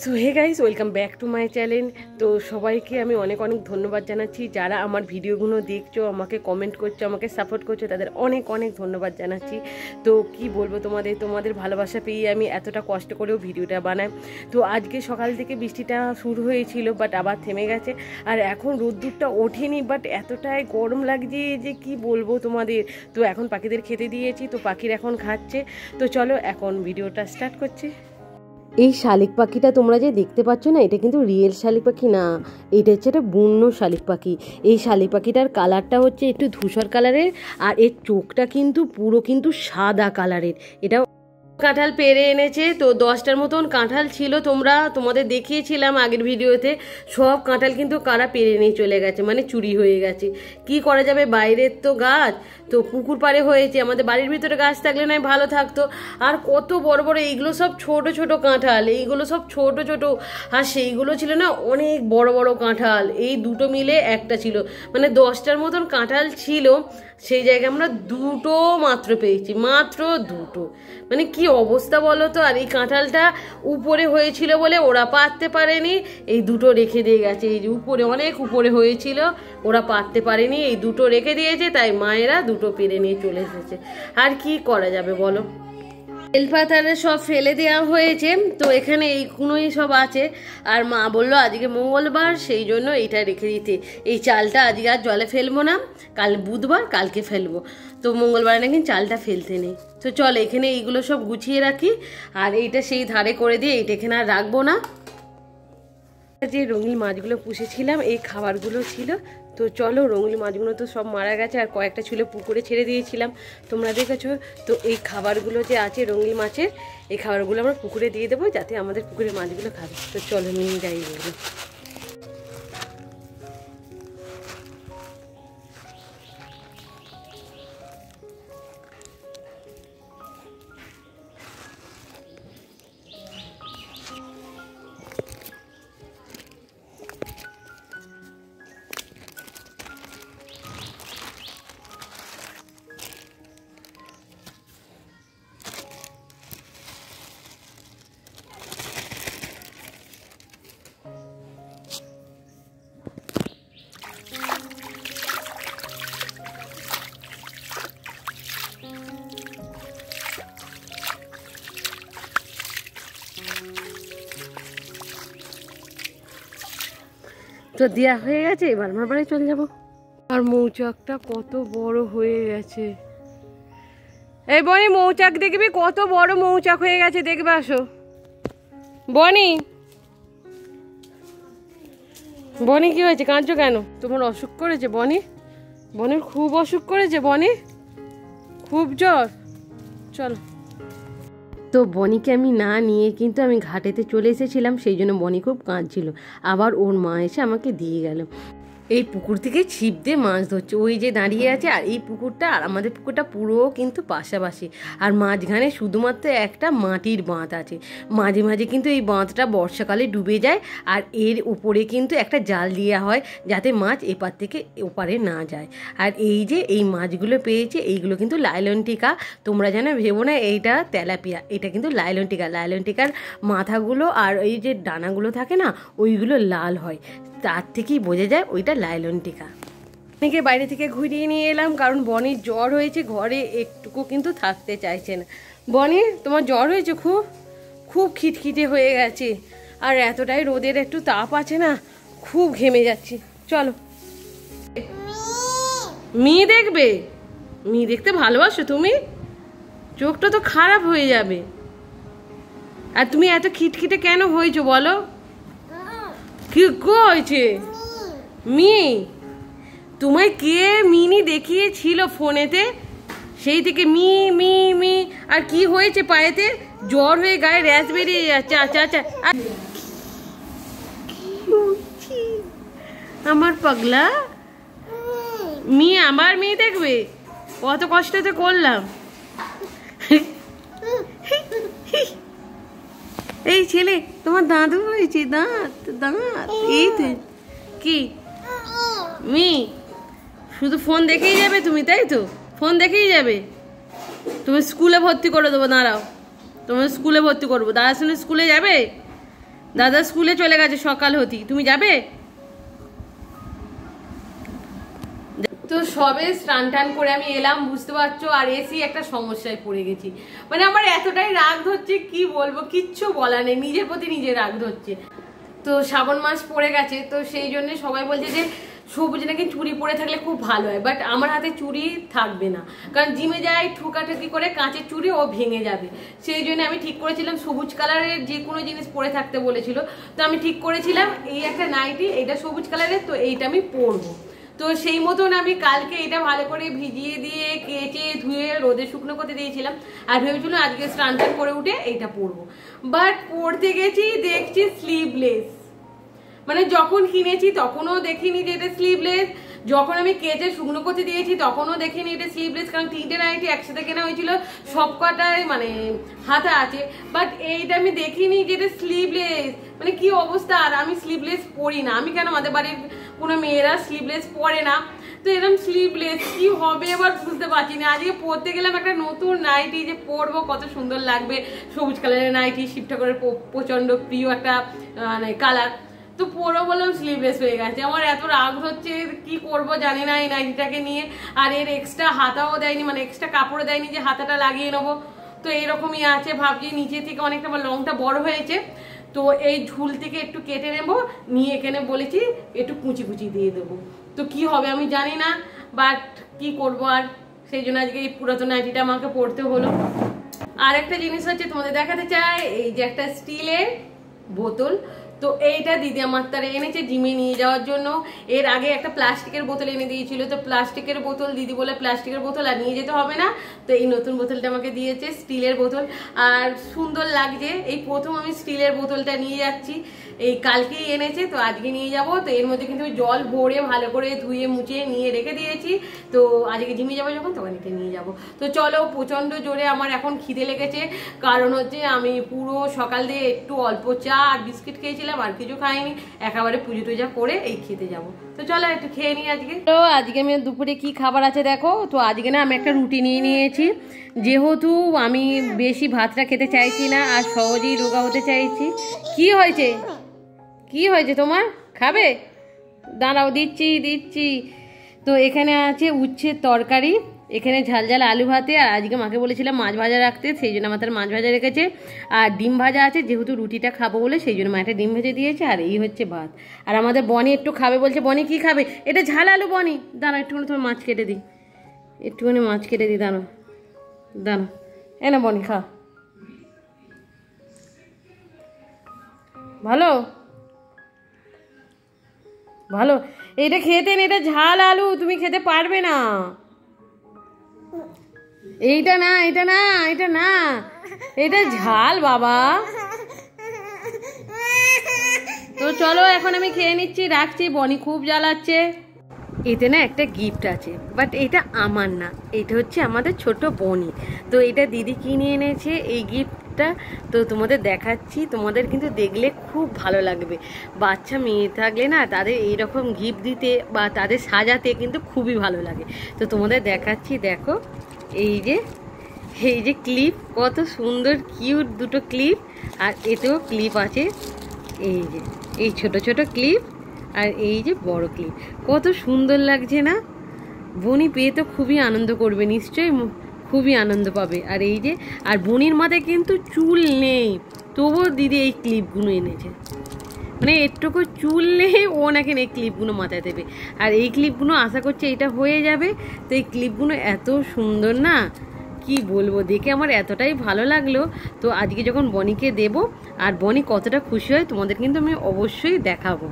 So hey guys, welcome back to my channel. তো সবাইকে আমি অনেক অনেক ধন্যবাদ জানাচ্ছি। যারা আমার ভিডিওগুলো দেখছো, আমাকে কমেন্ট করছো, আমাকে সাপোর্ট করছো, তাদের অনেক অনেক ধন্যবাদ জানাচ্ছি। তো কি বলবো, তোমাদের ভালোবাসা পেয়ে আমি এতটা কষ্ট করেও ভিডিওটা বানাই। তো আজকে সকাল থেকে বৃষ্টিটা শুরু হয়েছিল, বাট আবার থেমে গেছে। আর এখন রোদ্দুরটা ওঠেনি, বাট এতটাই গরম লাগছে যে কি বলবো তোমাদের। তো এখন পাখিদের খেতে দিয়েছি, তো পাখির এখন খাচ্ছে। তো চলো এখন ভিডিওটা স্টার্ট করছি। এই শালিক পাখিটা তোমরা যে দেখতে পাচ্ছ না, এটা কিন্তু রিয়েল শালিক পাখি না, এটা হচ্ছে একটা বন্য শালিক পাখি। এই শালিক পাখিটার কালারটা হচ্ছে একটু ধূসর কালারের, আর এর চোখটা কিন্তু পুরো কিন্তু সাদা কালারের। এটা কাঁঠাল পেরে এনেছে। তো 10টার মতন কাঁঠাল ছিল, তোমাদের দেখিয়েছিলাম আগের ভিডিওতে। সব কাঁঠাল কিন্তু কারা পেরে নিয়ে চলে গেছে, মানে চুরি হয়ে গেছে। কি করা যাবে, বাইরের তো গাছ, তো পুকুর পাড়ে হয়েছে, আমাদের বাড়ির ভিতরে গাছ থাকলে নয় ভালো থাকতো। আর কত বড় বড়, এইগুলো সব ছোট ছোট কাঁঠাল, এইগুলো সব ছোট ছোট। আর সেইগুলো ছিল না অনেক বড় বড় কাঁঠাল, এই দুটো মিলে একটা ছিল। মানে 10টার মতন কাঁঠাল ছিল, সেই জায়গায় আমরা দুটো মাত্র পেয়েছি, মাত্র দুটো। মানে কি অবস্থা বলো তো। আর এই কাঁঠালটা উপরে হয়েছিল বলে ওরা পারতে পারেনি, এই দুটো রেখে দিয়ে গেছে। এই যে উপরে, অনেক উপরে হয়েছিল, ওরা পারতে পারেনি, এই দুটো রেখে দিয়েছে, তাই মায়েরা দুটো পেরে নিয়ে চলে এসেছে। আর কি করা যাবে বলো। বেলপাতারে সব ফেলে দেওয়া হয়েছে, তো এখানে এইগুলোই সব আছে। আর মা বললো আজকে মঙ্গলবার, সেই জন্য এইটা রেখে দিতে। এই চালটা আজকে আর জলে ফেলবো না, কাল বুধবার, কালকে ফেলবো। তো মঙ্গলবার নাকি চালটা ফেলতে নেই। তো চল এখানে এইগুলো সব গুছিয়ে রাখি, আর এইটা সেই ধারে করে দিয়ে এইটা এখানে আর রাখবো না। যে রঙিন মাছগুলো পুষেছিলাম, এই খাবারগুলো ছিল। তো চলো, রঙিন মাছগুলো তো সব মারা গেছে, আর কয়েকটা ছিল পুকুরে ছেড়ে দিয়েছিলাম, তোমরা দেখেছো। তো এই খাবারগুলো যে আছে রঙিন মাছের, এই খাবারগুলো আমরা পুকুরে দিয়ে দেবো, যাতে আমাদের পুকুরের মাছগুলো খাবে। তো চলো নিয়ে যাই এগুলো। তো দেওয়া হয়ে গেছে, এবার আমার বাড়ি চলে যাবো। আর মৌচাকটা কত বড় হয়ে গেছে। এই বনি, মৌচাক দেখবি কত বড় মৌচাক হয়ে গেছে, দেখবে আসো। বনি, বনি কি হয়েছে, কাঁদছো কেন? তোমার অসুখ করেছে বনি? বনির খুব অসুখ করেছে, বনি খুব জ্বর। চলো। তো বনিকে আমি না নিয়ে কিন্তু আমি ঘাটেতে চলে এসেছিলাম, সেই জন্য বনি খুব কাঁদছিল। আবার ওর মা এসে আমাকে দিয়ে গেল। এই পুকুর থেকে ছিপ দিয়ে মাছ ধরছে, ওই যে দাঁড়িয়ে আছে। আর এই পুকুরটা আর আমাদের পুকুরটা পুরো কিন্তু পাশাপাশি। আর মাঝখানে শুধুমাত্র একটা মাটির বাঁধ আছে। মাঝে মাঝে কিন্তু এই বাঁধটা বর্ষাকালে ডুবে যায়, আর এর উপরে কিন্তু একটা জাল দেওয়া হয়, যাতে মাছ এপার থেকে ওপারে না যায়। আর এই যে এই মাছগুলো পেয়েছে, এইগুলো কিন্তু লাইলন টিকা। তোমরা জানো, ভেবো না এইটা তেলাপিয়া, এটা কিন্তু লাইলন টিকা। লাইলন টিকার মাথাগুলো আর এই যে ডানাগুলো থাকে না, ওইগুলো লাল হয়, তার থেকেই বোঝা যায় ওইটা লাইলন টিকা। অনেকে বাইরে থেকে ঘুরিয়ে নিয়ে এলাম, কারণ বনির জ্বর হয়েছে, ঘরে একটুকু কিন্তু থাকতে চাইছে না। বনি, তোমার জ্বর হয়েছে, খুব খুব খিটখিটে হয়ে গেছে। আর এতটাই রোদের একটু তাপ আছে না, খুব ঘেমে যাচ্ছি। চলো। মেয়ে দেখবে? মেয়ে দেখতে ভালোবাসো তুমি? চোখটা তো খারাপ হয়ে যাবে। আর তুমি এত খিটখিটে কেন হয়েছো বলো? কি হয়েছে? মি, তোমায় কে মিনি দেখিয়েছিল ফোনেতে, সেই থেকে মি মি মি। আর কি হয়েছে পায়েতে? জ্বর হয়ে গায়ে র্যাশ বেরিয়ে যাচ্ছে। আচ্ছা আচ্ছা, আমার পাগলা মি, আমার মেয়ে দেখবে? কত কষ্ট তো করলাম। এই ছেলে, তোমার দাঁতও হয়েছে, দাঁত দাঁত। এই তো কি মি, শুধু ফোন দেখেই যাবে তুমি, তাই তো? ফোন দেখেই যাবে? তুমি স্কুলে ভর্তি করে দেবো, দাঁড়াও। তোমার স্কুলে ভর্তি করবো, দাঁড়ার শুনে স্কুলে যাবে? দাদা স্কুলে চলে গেছে সকাল হতি, তুমি যাবে? তো সবে স্নান টান করে আমি এলাম, বুঝতে পারছো, আর এসি একটা সমস্যায় পড়ে গেছি। মানে আমার এতটাই রাগ ধরছে কি বলবো, কিচ্ছু বলা নেই, নিজের প্রতি নিজে রাগ ধরছে। তো শ্রাবণ মাস পড়ে গেছে, তো সেই জন্য সবাই বলছে যে সবুজ নাকি চুড়ি পরে থাকলে খুব ভালো হয়, বাট আমার হাতে চুড়ি থাকবে না, কারণ জিমে যাই ঠুকাঠুকি করে কাঁচের চুড়ি ও ভেঙে যাবে। সেই জন্য আমি ঠিক করেছিলাম সবুজ কালারের যে কোনো জিনিস পরে থাকতে বলেছিল, তো আমি ঠিক করেছিলাম এই একটা নাইটি, এটা সবুজ কালারের, তো এইটা আমি পরবো। তো সেই মতন আমি কালকে এটা ভালো করে ভিজিয়ে দিয়ে কেচে ধুয়ে রোদে শুকনো করতে দিয়েছিলাম, আর ভেবেছিলাম আজকে স্নান টান করে উঠে এইটা পরবো। বাট পরতে গেছি দেখছি স্লিভলেস। মানে যখন কিনেছি তখনও দেখিনি যে এটা স্লিভলেস, যখন আমি কেচে শুকনো করতে দিয়েছি তখনও দেখিনি এটা স্লিভলেস, কারণ তিনটে নাইটি একসাথে কেনা হয়েছিল, সব কটায় মানে হাতা আছে, বাট এইটা আমি দেখিনি যে এটা স্লিভলেস। মানে কি অবস্থা, আর আমি স্লিভলেস পরি না, আমি কেন, আমাদের বাড়ির কোনো মেয়েরা স্লিভলেস পরে না, তো এরকম স্লিভলেস কি হবে এবার বুঝতে পারছি না। আজকে পরতে গেলাম একটা নতুন নাইটি, যে পরবো কত সুন্দর লাগবে, সবুজ কালারের নাইটি, শিব ঠাকুরের প্রচন্ড প্রিয় একটা মানে কালার, তো পরো বললাম স্লিভলেস হয়ে গেছে। আমার এত রাগ হচ্ছে, কি করব জানি না এই নাইটিটাকে নিয়ে। আর এর এক্সট্রা হাতাও দেয়নি, মানে এক্সট্রা কাপড়ও দেয়নি যে হাতাটা লাগিয়ে নেবো, তো এইরকমই আছে। ভাবছি নিচে থেকে অনেকটা আমার লংটা বড় হয়েছে, তো এই ঝুল থেকে একটু কেটে নেবো, নিয়ে এখানে বলেছি একটু কুচি কুচি দিয়ে দেবো, তো কি হবে আমি জানি না, বাট কি করব আর, সেই জন্য আজকে এই পুরাতন নাইটিটা আমাকে পরতে হলো। আর একটা জিনিস হচ্ছে তোমাদের দেখাতে চাই, এই যে একটা স্টিলের বোতল, তো এইটা দিদি আমার তারা এনেছে জিমে নিয়ে যাওয়ার জন্য। এর আগে একটা প্লাস্টিকের বোতল এনে দিয়েছিল, তো প্লাস্টিকের বোতল দিদি বলে প্লাস্টিকের বোতল আর নিয়ে যেতে হবে না, তো এই নতুন বোতলটা আমাকে দিয়েছে স্টিলের বোতল, আর সুন্দর লাগছে। এই প্রথম আমি স্টিলের বোতলটা নিয়ে যাচ্ছি, এই কালকেই এনেছে, তো আজকে নিয়ে যাব। তো এর মধ্যে কিন্তু জল ভরে ভালো করে ধুয়ে মুছে নিয়ে রেখে দিয়েছি, তো আজকে জিমে যাবো যখন তখন এটা নিয়ে যাব। তো চলো, প্রচন্ড জোরে আমার এখন খিদে লেগেছে, কারণ হচ্ছে আমি পুরো সকাল দিয়ে একটু অল্প চা আর বিস্কিট খেয়েছিলাম, আর কিছু খাইনি, একেবারে পুজো টুজা করে এই খেতে যাব। তো চলো একটু খেয়ে নিই আজকে। তো আজকে আমি দুপুরে কি খাবার আছে দেখো, তো আজকে না আমি একটা রুটি নিয়ে নিয়েছি, যেহেতু আমি বেশি ভাতটা খেতে চাইছি না আর সহজেই রোগা হতে চাইছি। কি হয়েছে, কি হয়েছে তোমার, খাবে? দাঁড়াও দিচ্ছি। তো এখানে আছে উচ্ছের তরকারি, এখানে ঝাল ঝাল আলু ভাতে, আর আজকে মাকে বলেছিলাম মাছ ভাজা রাখতে, সেই জন্য আমার তার মাছ ভাজা রেখেছে, আর ডিম ভাজা আছে, যেহেতু রুটিটা খাবো বলে সেই জন্য মা একটা ডিম ভেজে দিয়েছে, আর এই হচ্ছে ভাত। আর আমাদের বনি একটু খাবে বলছে, বনি কি খাবে? এটা ঝাল আলু। বনি দাঁড়া, একটুখানি তোমার মাছ কেটে দিই, দাঁড়া এনে বনি খা, ভালো এইটা খেতে, এটা ঝাল আলু, তুমি খেতে পারবে না। এইটা না এটা ঝাল বাবা। তো চলো এখন আমি খেয়ে নিচ্ছি, রাখছি, বনি খুব জ্বালাচ্ছে। এতে না একটা গিফট আছে, বাট এটা আমার না, এটা হচ্ছে আমাদের ছোট বনি। তো এটা দিদি কিনে এনেছে এই গিফটটা, তো তোমাদের দেখাচ্ছি, তোমাদের কিন্তু দেখলে খুব ভালো লাগবে। বাচ্চা মেয়ে থাকলে না তাদের এইরকম গিফট দিতে বা তাদের সাজাতে কিন্তু খুবই ভালো লাগে। তো তোমাদের দেখাচ্ছি, দেখো এই যে ক্লিপ, কত সুন্দর কিউট দুটো ক্লিপ, আর এতেও ক্লিপ আছে, এই ছোট ছোট ক্লিপ, আর এই যে বড় ক্লিপ, কত সুন্দর লাগছে না? বনি পেয়ে তো খুবই আনন্দ করবে, নিশ্চয়ই খুবই আনন্দ পাবে। আর এই যে, আর বনির মাথায় কিন্তু চুল নেই, তবুও দিদি এই ক্লিপগুলো এনেছে, মানে একটুকু চুল নেই, ও নাকি এই ক্লিপগুলো মাথায় দেবে। আর এই ক্লিপগুলো আশা করছে এটা হয়ে যাবে। তো এই ক্লিপগুলো এত সুন্দর না, কি বলবো, দেখে আমার এতটাই ভালো লাগলো। তো আজকে যখন বনিকে দেব, আর বনি কতটা খুশি হয় তোমাদের কিন্তু আমি অবশ্যই দেখাবো।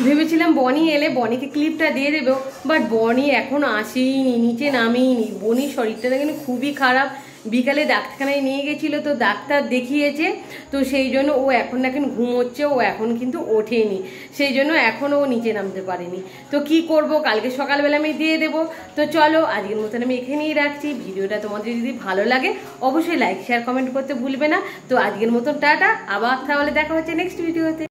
ভেবেছিলাম বনি এলে বনিকে ক্লিপটা দিয়ে দেবো, বাট বনি এখন আসেইনি, নিচে নামেইনি। বনির শরীরটা কিন্তু খুবই খারাপ, বিকালে ডাক্তারখানায় নিয়ে গেছিলো, তো ডাক্তার দেখিয়েছে, তো সেই জন্য ও এখন ঘুমোচ্ছে, ও এখন কিন্তু ওঠেনি, সেই জন্য এখনও ও নিচে নামতে পারেনি। তো কি করব, কালকে সকালবেলা আমি দিয়ে দেবো। তো চলো আজকের মতন আমি এখানেই রাখছি। ভিডিওটা তোমাদের যদি ভালো লাগে অবশ্যই লাইক শেয়ার কমেন্ট করতে ভুলবে না। তো আজকের মতন টাটা, আবার তাহলে দেখা হচ্ছে নেক্সট ভিডিওতে।